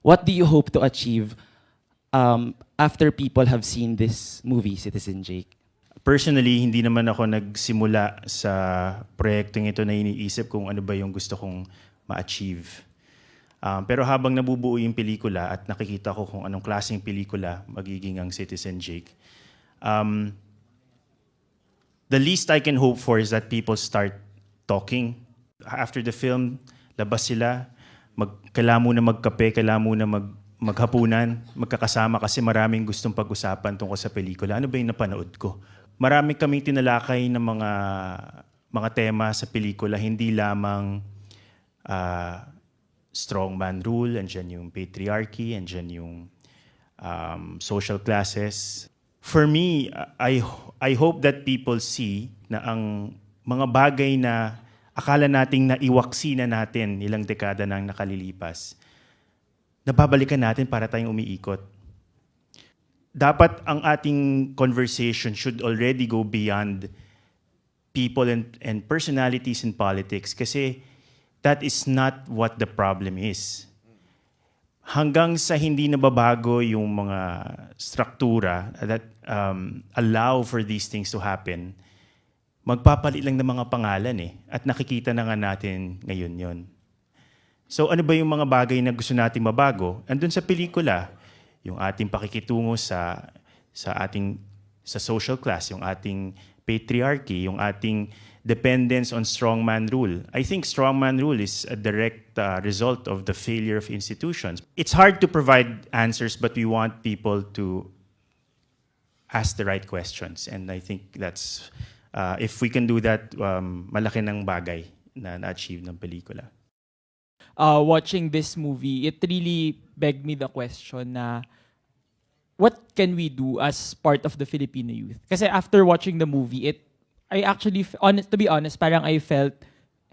what do you hope to achieve after people have seen this movie, Citizen Jake? Personally, hindi naman ako nagsimula sa proyektong ito na iniisip kung ano ba yung gusto kong ma-achieve. Pero habang nabubuo yung pelikula at nakikita ko kung anong klaseng pelikula magiging ang Citizen Jake, the least I can hope for is that people start talking. After the film, labas sila, kailangan muna magkape, kailangan muna maghapunan, magkakasama kasi maraming gustong pag-usapan tungkol sa pelikula. Ano ba yung napanood ko? Marami kaming tinalakay ng mga tema sa pelikula, hindi lamang strongman rule, andyan yung patriarchy, andyan yung social classes. For me, I hope that people see na ang mga bagay na akala nating naiwaksi na natin ilang dekada nang nakalilipas, nababalikan natin para tayong umiikot. Dapat ang ating conversation should already go beyond people and personalities in politics kasi that is not what the problem is. Hanggang sa hindi nababago yung mga struktura that allow for these things to happen, magpapalit lang ng mga pangalan eh. At nakikita na nga natin ngayon yon. So ano ba yung mga bagay na gusto natin mabago? Andun sa pelikula, yung ating pakikitungo sa social class, yung ating patriarchy, yung ating dependence on strongman rule. I think strongman rule is a direct result of the failure of institutions. It's hard to provide answers, but we want people to ask the right questions. And I think that's, if we can do that, malaki ng bagay na na-achieve ng pelikula. Watching this movie, it really begged me the question na what can we do as part of the Filipino youth? Kasi after watching the movie, I actually, to be honest, parang I felt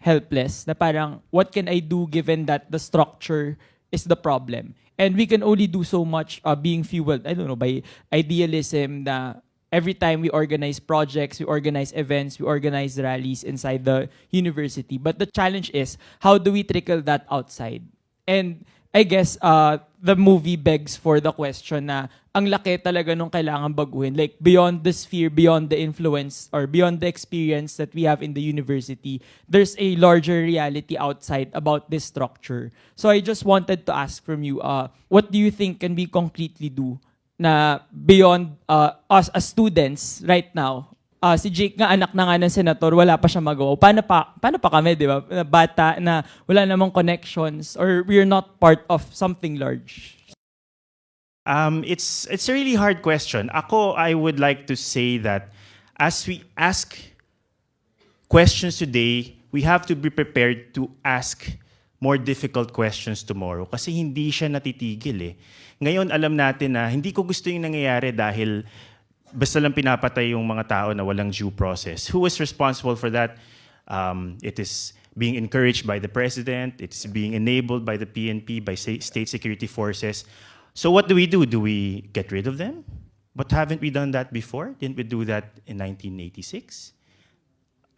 helpless. Na parang, what can I do given that the structure is the problem? And we can only do so much being fueled, I don't know, by idealism na every time we organize projects, we organize events, we organize rallies inside the university. But the challenge is, how do we trickle that outside? And I guess the movie begs for the question na ang laki talaga nung kailangan baguhin. Like beyond the sphere, beyond the influence, or beyond the experience that we have in the university, there's a larger reality outside about this structure. So I just wanted to ask from you, what do you think can we concretely do na beyond us as students right now? Si Jake nga, anak na nga ng senator, wala pa siya magawa. Paano pa kami, di ba? Bata na wala namang connections or we're not part of something large. It's a really hard question. I would like to say that as we ask questions today, we have to be prepared to ask more difficult questions tomorrow kasi hindi siya natitigil eh. Ngayon, alam natin na hindi ko gusto yung nangyayari dahil basta lang pinapatay yung mga tao na walang due process. Who is responsible for that? It is being encouraged by the president. It is being enabled by the PNP, by state security forces. So what do? Do we get rid of them? But haven't we done that before? Didn't we do that in 1986?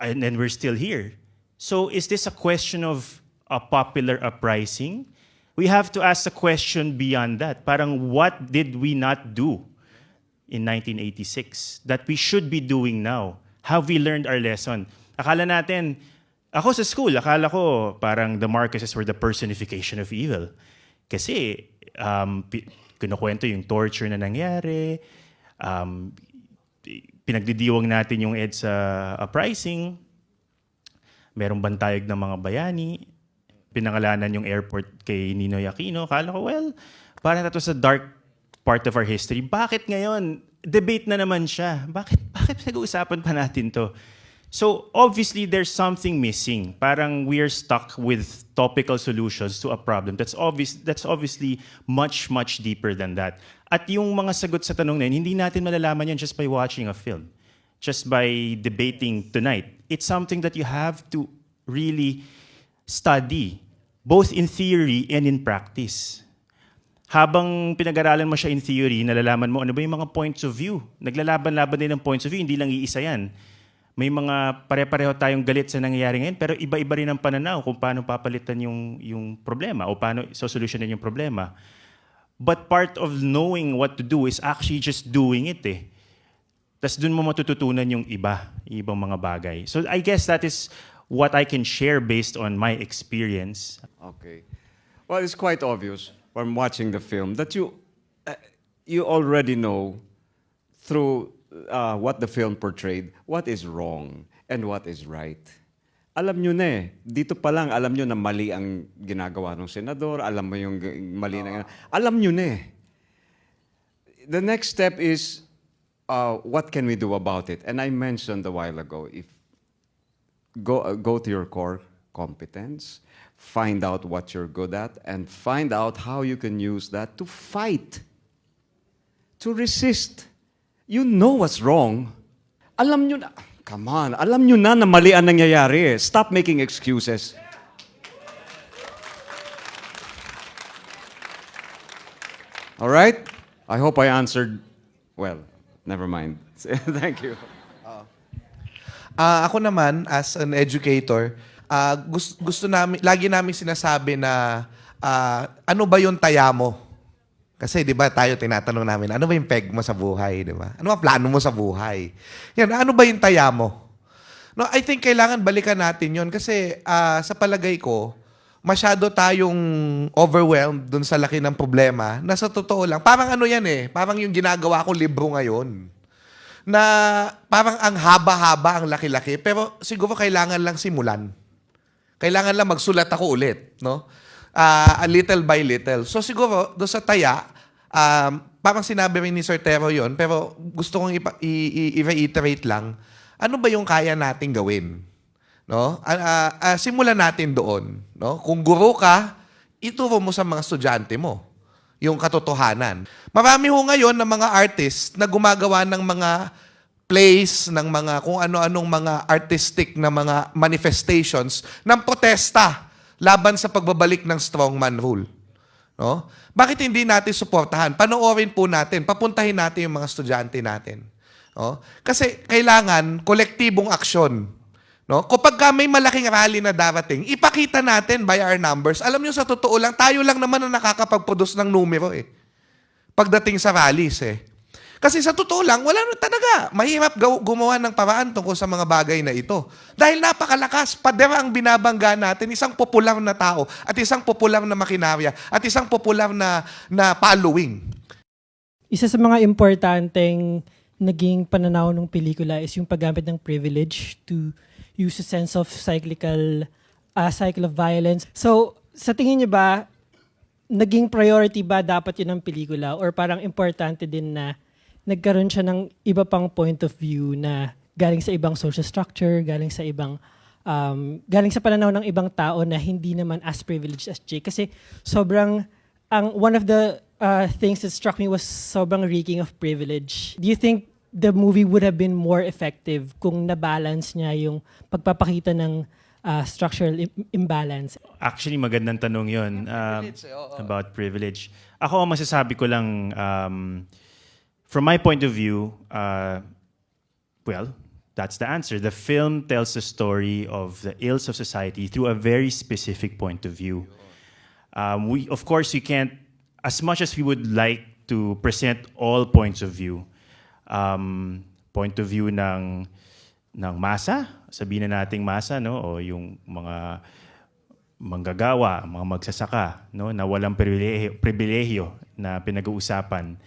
And then we're still here. So is this a question of a popular uprising? We have to ask a question beyond that. Parang what did we not do in 1986 that we should be doing now? Have we learned our lesson? Akala natin, ako sa school, akala ko parang the Marcoses were the personification of evil. Kasi kinukwento yung torture na nangyari, pinagdidiwang natin yung EDSA uprising, merong bantayog ng mga bayani, pinangalanan yung airport kay Ninoy Aquino. Akala ko, well, parang ito sa dark part of our history. Bakit ngayon? Debate na naman siya. Bakit nag-uusapan pa natin to? So obviously there's something missing. Parang we are stuck with topical solutions to a problem that's obviously much deeper than that. At yung mga sagot sa tanong na yun, hindi natin malalaman yan just by watching a film, just by debating tonight. It's something that you have to really study, both in theory and in practice. Habang pinag-aralan mo siya in theory, nalalaman mo ano ba yung mga points of view. Naglalaban-laban din ng points of view, hindi lang iisa yan. May mga pare-pareho tayong galit sa nangyayari ngayon, pero iba-iba rin ang pananaw kung paano papalitan yung problema o paano sosolusyonan yung problema. But part of knowing what to do is actually just doing it eh. Tas dun mo matututunan yung ibang mga bagay. So I guess that is what I can share based on my experience. Okay. Well, it's quite obvious from watching the film that you already know through what the film portrayed what is wrong and what is right. Alam nyo na eh. Dito pa lang, alam nyo na mali ang ginagawa ng senador, alam mo yung mali na... Alam nyo na eh. The next step is, what can we do about it? And I mentioned a while ago, if go to your core competence, find out what you're good at, and find out how you can use that to fight, to resist. You know what's wrong. Alam nyo na... Come on, alam nyo na mali ang nangyayari eh. Stop making excuses. All right? I hope I answered well. Never mind. Thank you. Ako naman, as an educator, gusto namin, lagi namin sinasabi na ano ba yung taya mo? Kasi di ba tayo tinatanong namin, ano ba yung peg mo sa buhay, di ba? Ano ba plano mo sa buhay? Yan, ano ba yung taya mo? No, I think kailangan balikan natin yon kasi sa palagay ko, masyado tayong overwhelmed dun sa laki ng problema na sa totoo lang, parang ano yan eh, parang yung ginagawa ko libro ngayon. Na parang ang haba-haba, ang laki-laki, pero siguro kailangan lang simulan. Kailangan lang magsulat ako ulit, no? Little by little. So siguro, doon sa taya, parang sinabi rin ni Sir Tero yun, pero gusto kong i-reiterate lang, ano ba yung kaya nating gawin? No? Simulan natin doon. No? Kung guro ka, ituro mo sa mga estudyante mo yung katotohanan. Marami ho ngayon ng mga artists na gumagawa ng mga plays, ng mga kung ano-anong mga artistic na mga manifestations ng protesta laban sa pagbabalik ng strongman rule. No? Bakit hindi natin suportahan? Panoorin po natin, papuntahin natin yung mga estudyante natin. No? Kasi kailangan kolektibong aksyon. No? Kapag may malaking rally na darating, ipakita natin by our numbers. Alam niyo sa totoo lang, tayo lang naman ang nakakapag-produce ng numero eh. Pagdating sa rallies eh. Kasi sa totoo lang, wala na talaga. Mahirap gumawa ng paraan tungkol sa mga bagay na ito. Dahil napakalakas, padera ang binabangga natin, isang popular na tao, at isang popular na makinarya, at isang popular na following. Isa sa mga importanteng naging pananaw ng pelikula is yung paggamit ng privilege to use a sense of cycle of violence. So, sa tingin niyo ba, naging priority ba dapat yun ng pelikula? Or parang importante din na nagkaroon siya ng iba pang point of view na galing sa ibang social structure, galing sa pananaw ng ibang tao na hindi naman as privileged as Jake. Kasi one of the things that struck me was sobrang reeking of privilege. Do you think the movie would have been more effective kung na-balance niya yung pagpapakita ng structural imbalance? Actually, magandang tanong yun about privilege. Ako, masasabi ko lang, from my point of view, well, that's the answer. The film tells the story of the ills of society through a very specific point of view. Of course, we can't, as much as we would like to present all points of view, point of view ng masa, sabihin na nating masa, no? O yung mga manggagawa, mga magsasaka, no? Na walang pribilehyo na pinag-uusapan.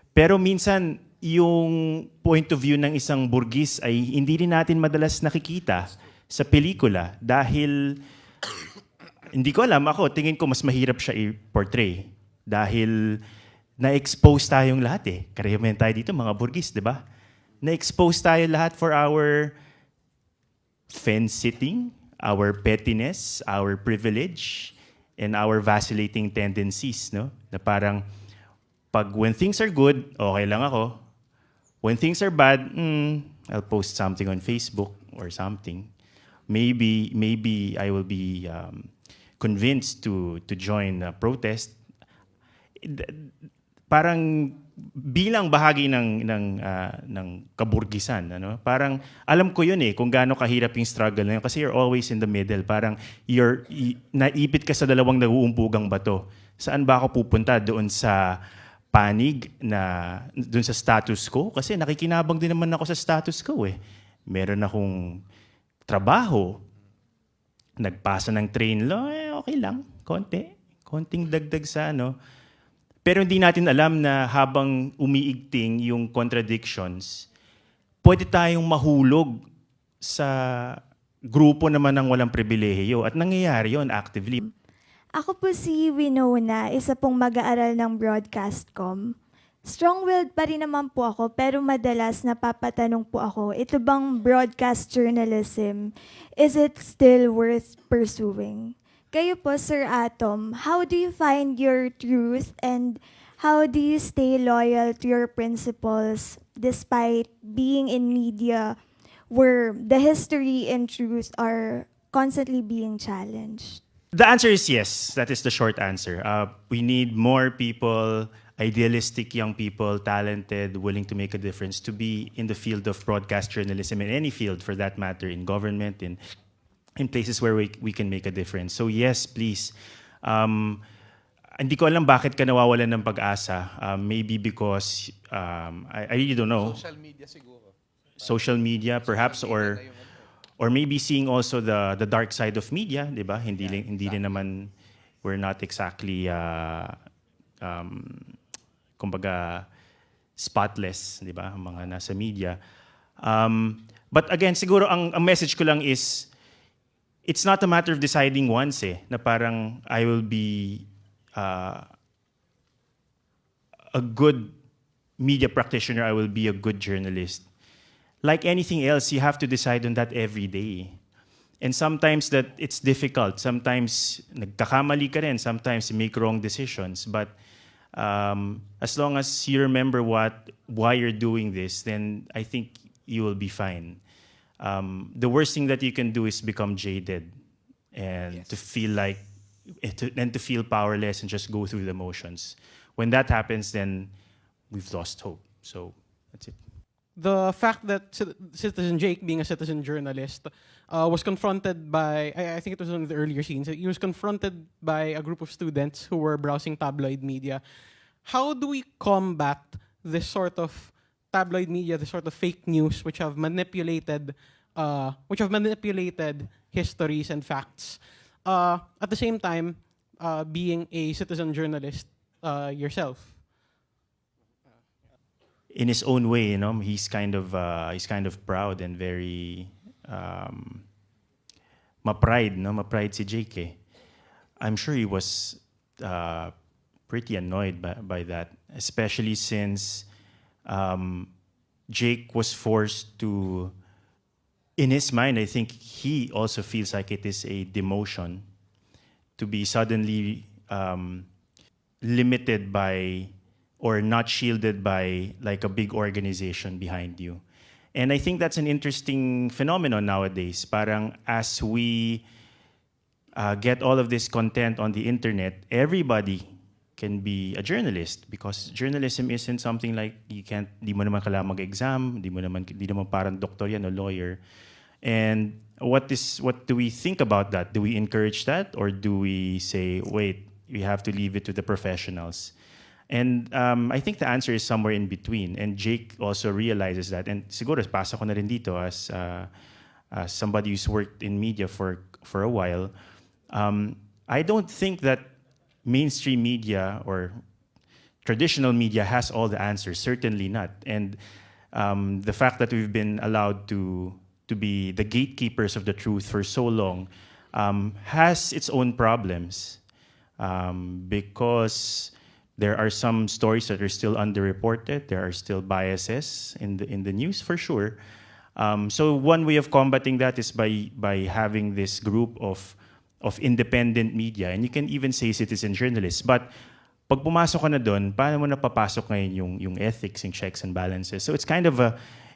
Pero minsan, yung point of view ng isang burgis ay hindi rin natin madalas nakikita sa pelikula dahil hindi ko alam, tingin ko mas mahirap siya i-portray dahil na-expose tayong lahat eh. Karamihan tayo dito, mga burgis, di ba? Na-expose tayo lahat for our fence-sitting, our pettiness, our privilege, and our vacillating tendencies, no? Na parang, when things are good, okay lang ako. When things are bad, I'll post something on Facebook or something. Maybe I will be convinced to join a protest. parang bilang bahagi ng kaburgisan, ano? Parang alam ko yun kung gaano kahirap yung struggle na yun kasi you're always in the middle. Parang naipit ka sa dalawang nag-uumpugang bato. Saan ba ako pupunta? Doon sa panig na doon sa status quo? Kasi nakikinabang din naman ako sa status quo Meron akong trabaho, nagpasa ng train law, okay lang, konting dagdag sa Pero hindi natin alam na habang umiigting yung contradictions, pwede tayong mahulog sa grupo naman ng walang pribilehiyo. At nangyayari yon actively. Ako po si Winona, isa pong mag-aaral ng broadcastcom. Strong-willed pa rin naman po ako, pero madalas napapatanong po ako, ito bang broadcast journalism, is it still worth pursuing? Kayo po, Sir Atom, how do you find your truth and how do you stay loyal to your principles despite being in media where the history and truth are constantly being challenged? The answer is yes. That is the short answer. We need more people, idealistic young people, talented, willing to make a difference, to be in the field of broadcast journalism, in any field for that matter, in government, in places where we can make a difference. So yes, please. Hindi ko alam bakit ka nawawalan ng pag-asa. Maybe because, I really don't know. Social media siguro. Social media, perhaps, or maybe seeing also the dark side of media, di ba? Hindi rin naman, we're not exactly, kumbaga, spotless, di ba? Mga nasa media. But again, siguro ang message ko lang is, it's not a matter of deciding once na parang I will be a good media practitioner, I will be a good journalist. Like anything else, you have to decide on that every day. And sometimes that it's difficult. Sometimes nagkakamali ka rin. Sometimes you make wrong decisions. But as long as you remember why you're doing this, then I think you will be fine. The worst thing that you can do is become jaded and to feel like, and to feel powerless and just go through the motions. When that happens, then we've lost hope. So that's it. The fact that Citizen Jake, being a citizen journalist, was confronted by, I think it was one of the earlier scenes, he was confronted by a group of students who were browsing tabloid media. How do we combat this sort of tabloid media, this sort of fake news, which have manipulated histories and facts? At the same time, being a citizen journalist yourself. In his own way, he's kind of proud and very ma-pride si Jake. I'm sure he was pretty annoyed by that, especially since Jake was forced to, in his mind, I think he also feels like it is a demotion to be suddenly limited by or not shielded by like a big organization behind you. And I think that's an interesting phenomenon nowadays. Parang as we get all of this content on the internet, everybody can be a journalist because journalism isn't something like di mo naman kailangan mag-exam, di naman parang doktor yan o lawyer. And what do we think about that? Do we encourage that or do we say, wait, we have to leave it to the professionals? And I think the answer is somewhere in between. And Jake also realizes that. And siguro, pasa ko na rin dito as somebody who's worked in media for a while. I don't think that mainstream media or traditional media has all the answers. Certainly not. And the fact that we've been allowed to be the gatekeepers of the truth for so long has its own problems. Because there are some stories that are still underreported. There are still biases in the news, for sure. So one way of combating that is by having this group of independent media, and you can even say citizen journalists. But pag pumasok ka na doon, paano mo napapasok ngayon yung ethics, yung checks and balances? So it's kind of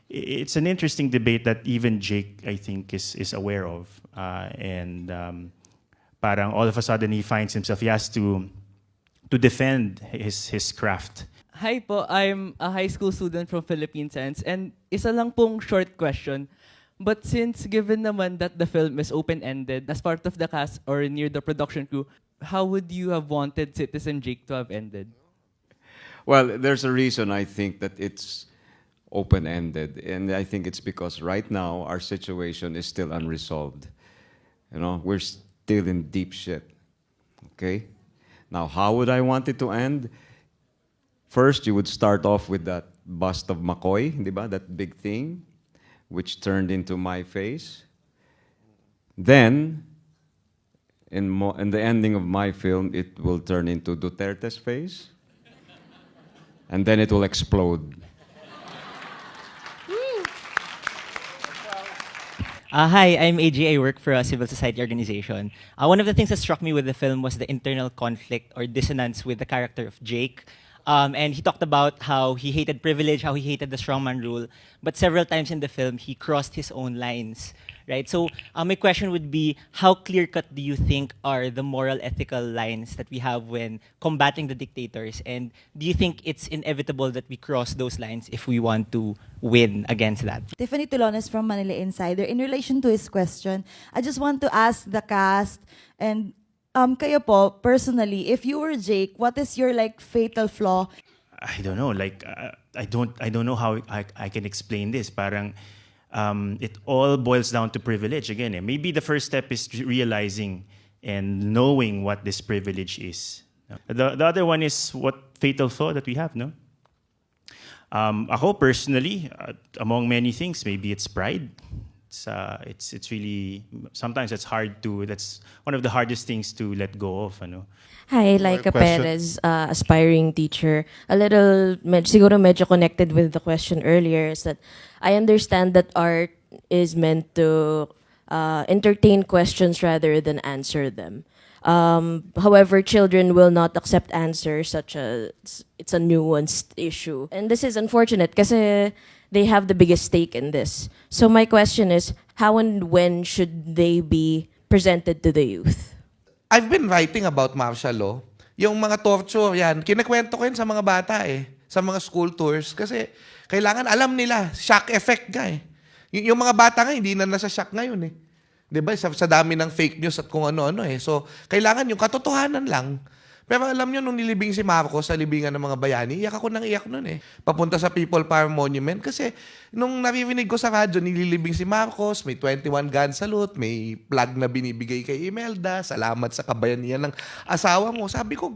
it's an interesting debate that even Jake, I think, is aware of. And parang all of a sudden he finds himself, he has to defend his craft. Hi po, I'm a high school student from Philippine Science and isa lang pong short question. But since given naman that the film is open-ended, as part of the cast or near the production crew, how would you have wanted Citizen Jake to have ended? Well, there's a reason I think that it's open-ended, and I think it's because right now our situation is still unresolved. You know, we're still in deep shit. Okay? Now, how would I want it to end? First, you would start off with that bust of McCoy, di ba? That big thing, which turned into my face. Then, in the ending of my film, it will turn into Duterte's face. And then it will explode. Hi, I'm AJ. I work for a civil society organization. One of the things that struck me with the film was the internal conflict or dissonance with the character of Jake. And he talked about how he hated privilege, how he hated the strongman rule, but several times in the film, he crossed his own lines, right? So my question would be, how clear-cut do you think are the moral, ethical lines that we have when combating the dictators? And do you think it's inevitable that we cross those lines if we want to win against that? Tiffany Tulones from Manila Insider. In relation to his question, I just want to ask the cast and kayo po, personally, if you were Jake, what is your like fatal flaw? I don't know. Like I don't know how I can explain this. Parang it all boils down to privilege again. Maybe the first step is realizing and knowing what this privilege is. The other one is what fatal flaw that we have, no? Ako personally, among many things, maybe it's pride. It's really, sometimes it's hard to, that's one of the hardest things to let go of. Ano? Hi, Laika Perez, aspiring teacher. A little, siguro medyo connected with the question earlier is that I understand that art is meant to entertain questions rather than answer them. However, children will not accept answers such as it's a nuanced issue. And this is unfortunate kasi they have the biggest stake in this. So my question is, how and when should they be presented to the youth? I've been writing about martial law. Yung mga torture, yan, kinakwento ko yun sa mga bata sa mga school tours. Kasi kailangan alam nila, shock effect nga Yung mga bata nga, hindi na nasa shock ngayon Diba? Sa dami ng fake news at kung ano-ano So, kailangan yung katotohanan lang. Pero alam nyo, nung nilibing si Marcos sa libingan ng mga bayani, iyak ako nang iyak nun Papunta sa People Power Monument kasi nung naririnig ko sa radyo, nililibing si Marcos, may 21 gun salute, may plug na binibigay kay Imelda, salamat sa kabayanihan ng asawa mo. Sabi ko,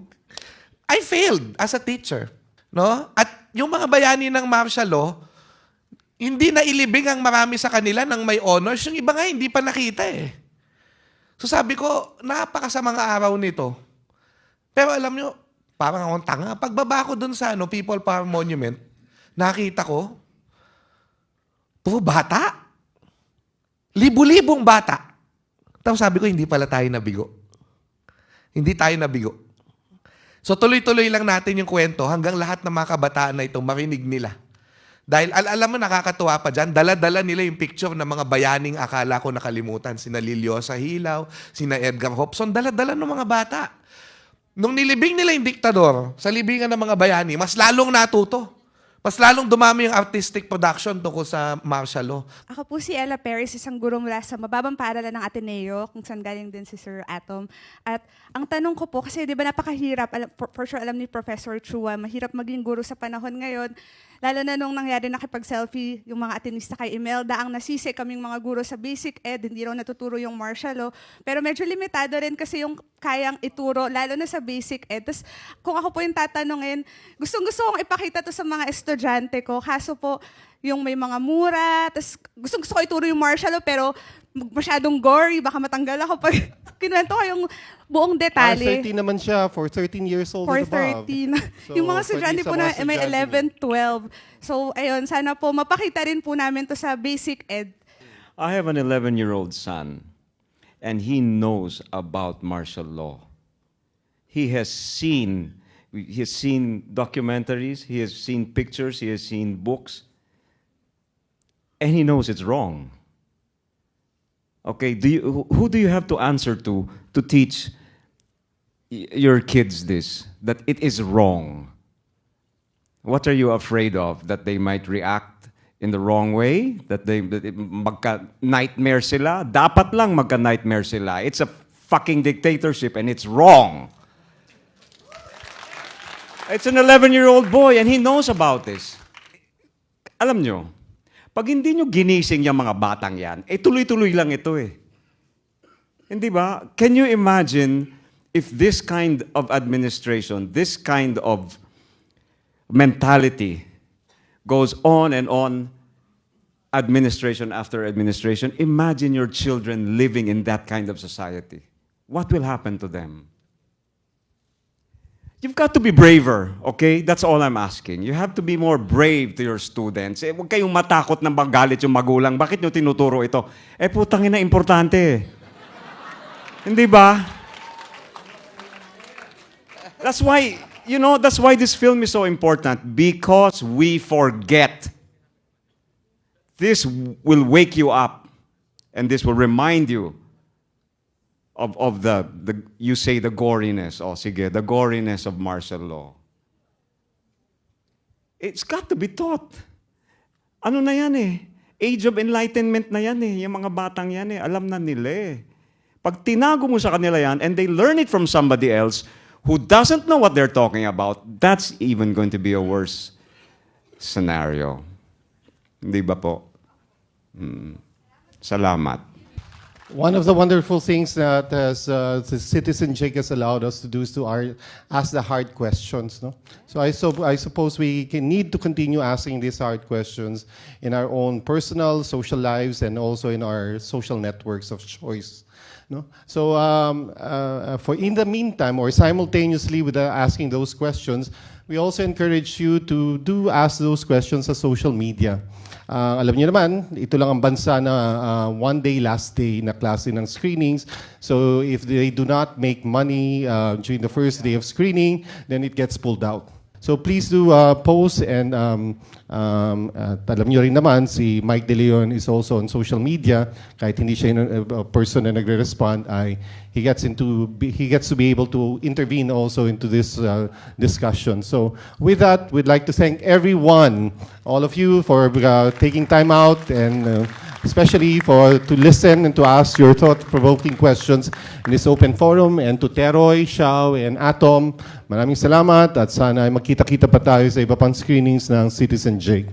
I failed as a teacher. No? At yung mga bayani ng martial law, hindi na ilibing ang marami sa kanila ng may honors. Yung iba nga, hindi pa nakita So sabi ko, napakasamang araw nito. Pero alam nyo, parang akong tanga. Pagbaba ko dun sa People Power Monument, nakita ko, puro bata. Libu-libong bata. Tapos sabi ko, hindi pala tayo nabigo. Hindi tayo nabigo. So tuloy-tuloy lang natin yung kwento hanggang lahat ng mga kabataan na ito marinig nila. Dahil alam mo, nakakatuwa pa dyan, dala-dala nila yung picture ng mga bayaning akala ko nakalimutan. Sina Liliosa Hilaw, sina Edgar Hobson, dala-dala ng mga bata. Nung nilibing nila yung diktador sa libingan ng mga bayani, mas lalong natuto. Mas lalong dumami yung artistic production tungkol sa martial law. Ako po si Ella Perez, isang guro mula sa mababang paaralan ng Ateneo, kung saan galing din si Sir Atom. At ang tanong ko po, kasi di ba napakahirap, for sure alam ni Professor Chua, mahirap maging guro sa panahon ngayon. Lalo na nung nangyari nakipag-selfie yung mga Atenista kay Imelda, ang nasisi kaming mga guro sa basic ed, hindi raw natuturo yung martial law. Pero medyo limitado rin kasi yung kayang ituro, lalo na sa basic ed. Tapos kung ako po yung tatanungin, gustong-gusto kong ipakita to sa mga estudyante ko. Kaso po, yung may mga mura, tapos gustong-gusto ko ituro yung martial law, pero masyadong gory, baka matanggal ako pag kinuwento ko yung buong detalye. 13 naman siya, for 13 years old for and above. 13. So, yung mga estudyante po na may 11, 12. So, ayun, sana po mapakita rin po namin to sa basic ed. I have an 11-year-old son, and he knows about martial law. He has seen documentaries, he has seen pictures, he has seen books, and he knows it's wrong. Okay, who do you have to answer to teach your kids this, that it is wrong? What are you afraid of? That they might react in the wrong way? That magka-nightmare sila? Dapat lang magka-nightmare sila. It's a fucking dictatorship and it's wrong. It's an 11-year-old boy and he knows about this. Alam nyo, pag hindi nyo ginising yung mga batang yan, tuloy-tuloy lang ito eh. Hindi ba? Can you imagine if this kind of administration, this kind of mentality goes on and on, administration after administration? Imagine your children living in that kind of society. What will happen to them? You've got to be braver, okay? That's all I'm asking. You have to be more brave to your students. Huwag kayong matakot na magalit yung magulang. Bakit nyo tinuturo ito? Putangin na importante. Hindi ba? That's why, that's why this film is so important. Because we forget. This will wake you up. And this will remind you of the you say the goriness. Sige, the goriness of martial law. It's got to be taught. Ano na yan eh? Age of enlightenment na yan eh. Yung mga batang yan eh. Alam na nila eh. Pag tinago mo sa kanila yan and they learn it from somebody else who doesn't know what they're talking about, that's even going to be a worse scenario. Hindi ba po? Salamat. One of the wonderful things that the Citizen Jake has allowed us to do is to ask the hard questions. No? So I suppose we need to continue asking these hard questions in our own personal, social lives and also in our social networks of choice. No? So for in the meantime, or simultaneously with asking those questions, we also encourage you to ask those questions sa social media. Alam niyo naman, ito lang ang bansa na one day, last day na klase ng screenings. So if they do not make money during the first day of screening, then it gets pulled out. So please do post and alam niyo rin naman, si Mike de Leon is also on social media. Kahit hindi siya a person na nagre-respond, he gets to be able to intervene also into this discussion. So with that, we'd like to thank everyone, all of you, for taking time out and especially to listen and to ask your thought-provoking questions in this open forum. And to Teroy, Xiao, and Atom, maraming salamat at sana ay magkita-kita pa tayo sa iba pang screenings ng Citizen Jake.